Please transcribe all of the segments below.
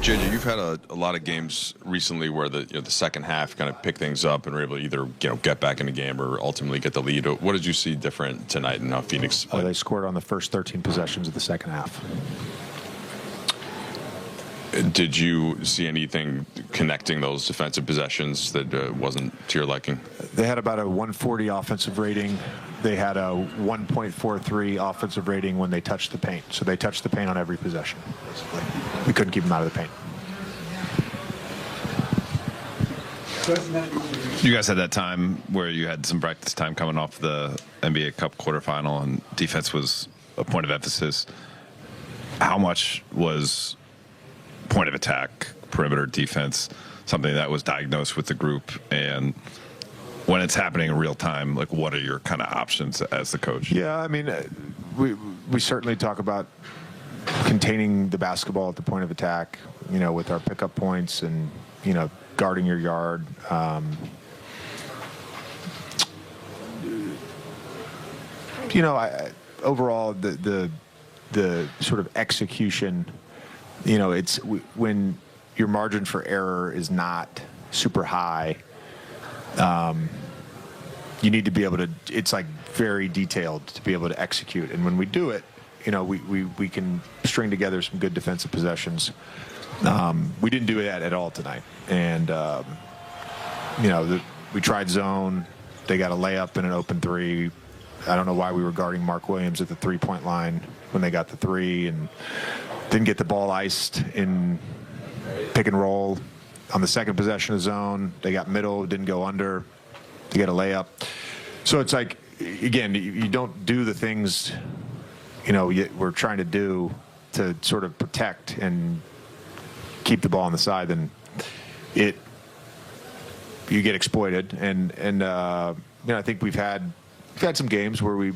JJ, you've had a lot of games recently where the second half kind of pick things up and were able to either get back in the game or ultimately get the lead. What did you see different tonight in how Phoenix played? They scored on the first 13 possessions of the second half. Did you see anything connecting those defensive possessions that wasn't to your liking? They had about a 140 offensive rating. They had a 1.43 offensive rating when they touched the paint. So they touched the paint on every possession, basically. We couldn't keep them out of the paint. You guys had that time where you had some practice time coming off the NBA Cup quarterfinal, and defense was a point of emphasis. How much was point of attack, perimeter defense, something that was diagnosed with the group? And when it's happening in real time, like, what are your kind of options as the coach? Yeah, I mean, we certainly talk about containing the basketball at the point of attack, with our pickup points and, guarding your yard. Overall, the sort of execution, it's when your margin for error is not super high. You need to be able to, it's like very detailed to be able to execute. And when we do it, we can string together some good defensive possessions. We didn't do that at all tonight. And, we tried zone. They got a layup and an open three. I don't know why we were guarding Mark Williams at the three-point line when they got the three, and didn't get the ball iced in pick and roll. On the second possession of zone, they got middle, didn't go under. They get a layup. So it's like, again, you don't do the things, we're trying to do to sort of protect and keep the ball on the side, then you get exploited. And I think we've had some games where we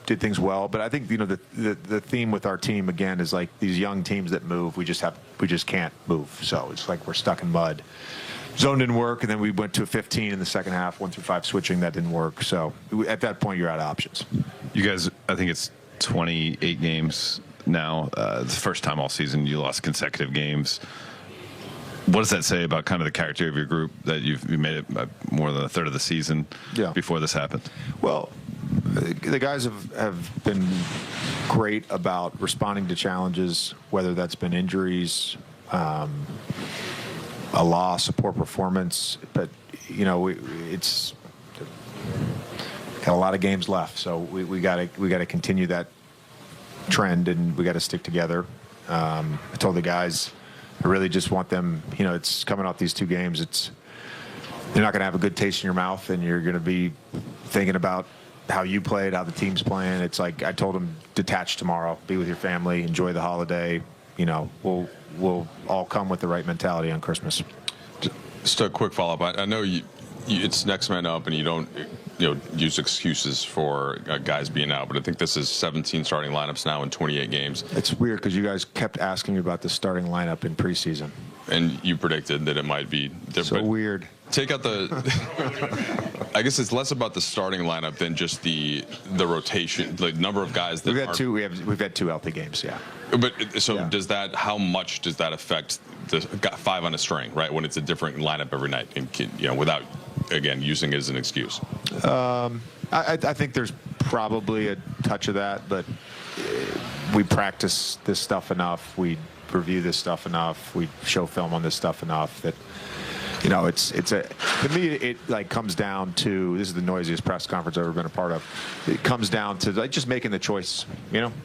did things well, but I think the theme with our team again is like these young teams that move, we just can't move. So it's like we're stuck in mud. Zone didn't work, and then we went to a 15 in the second half, 1 through 5 switching, that didn't work. So at that point, you're out of options. You guys, I think it's 28 games now. It's the first time all season you lost consecutive games. What does that say about kind of the character of your group, that you made it more than a third of the season before this happened? Well, the guys have been great about responding to challenges, whether that's been injuries, a loss, a poor performance. But, it's got a lot of games left. So we got to continue that trend, and we got to stick together. I told the guys, I really just want them, it's coming off these 2 games. You're not going to have a good taste in your mouth, and you're going to be thinking about how you played, how the team's playing. It's like I told them, detach tomorrow, be with your family, enjoy the holiday. We'll all come with the right mentality on Christmas. Just a quick follow-up. I know it's next man up, and you don't use excuses for guys being out, but I think this is 17 starting lineups now in 28 games. It's weird because you guys kept asking me about the starting lineup in preseason. And you predicted that it might be different. So weird. Take out the I guess it's less about the starting lineup than just the rotation, the number of guys that we've had 2 healthy games, yeah. But so does that, how much does that affect the 5 on a string, right? When it's a different lineup every night, and without, again, using it as an excuse. I think there's probably a touch of that, but we practice this stuff enough. We review this stuff enough. We show film on this stuff enough that, to me, it like comes down to, this is the noisiest press conference I've ever been a part of. It comes down to like just making the choice.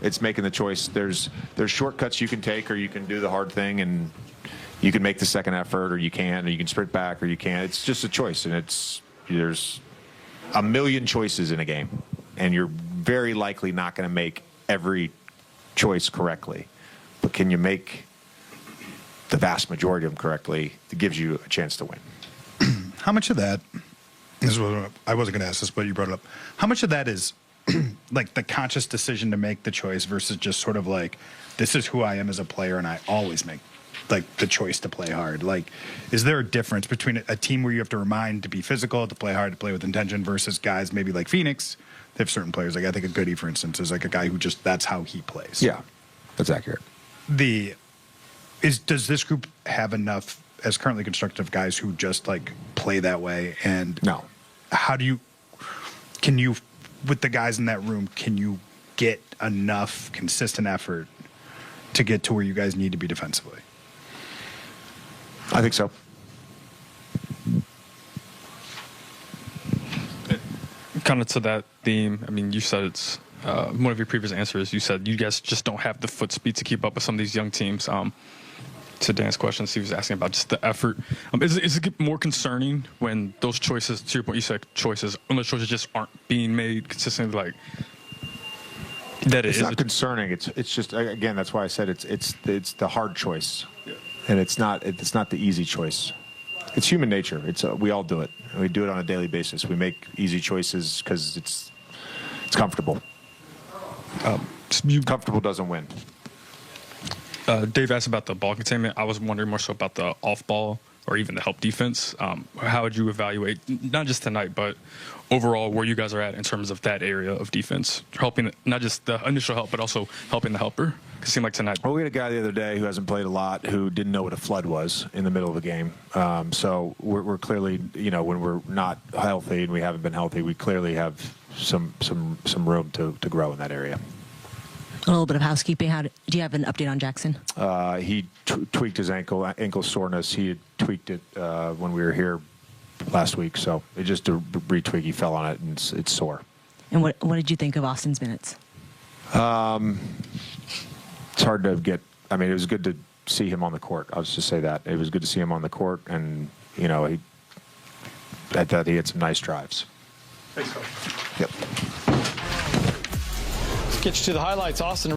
It's making the choice. There's shortcuts you can take, or you can do the hard thing, and you can make the second effort, or you can sprint back, or you can't. It's just a choice, and there's a million choices in a game, and you're very likely not going to make every choice correctly. But can you make the vast majority of them correctly? That gives you a chance to win. How much of that is what I wasn't going to ask this, but you brought it up. How much of that is like the conscious decision to make the choice versus just sort of like, this is who I am as a player, and I always make like the choice to play hard? Like, is there a difference between a team where you have to remind to be physical, to play hard, to play with intention, versus guys maybe like Phoenix? They have certain players, like I think a Goody, for instance, is like a guy who just, that's how he plays. Yeah, that's accurate. Does this group have enough as currently constructed of guys who just like play that way? And No. how do you with the guys in that room, can you get enough consistent effort to get to where you guys need to be defensively? I think so. Kind of to that theme, I mean, you said it's one of your previous answers. You said you guys just don't have the foot speed to keep up with some of these young teams. To Dan's question, Steve was asking about just the effort. Is it more concerning when those choices, to your point, you said choices, when those choices just aren't being made consistently, like that? It's not concerning. It's just, again, that's why I said it's the hard choice, and it's not the easy choice. It's human nature. We all do it. We do it on a daily basis. We make easy choices because it's comfortable. Comfortable doesn't win. Dave asked about the ball containment. I was wondering more so about the off ball or even the help defense. How would you evaluate, not just tonight, but overall where you guys are at in terms of that area of defense, helping not just the initial help, but also helping the helper? It seemed like tonight. Well, we had a guy the other day who hasn't played a lot who didn't know what a flood was in the middle of the game. So we're clearly, when we're not healthy and we haven't been healthy, we clearly have some room to grow in that area. A little bit of housekeeping. Do you have an update on Jackson? He tweaked his ankle soreness. He had tweaked it when we were here last week, so it just a retweak. He fell on it, and it's sore. And what did you think of Austin's minutes? It's hard to get. I mean, it was good to see him on the court. I'll just say that it was good to see him on the court, and I thought he had some nice drives. Thanks, Coach. Yep. Let's get you to the highlights, Austin.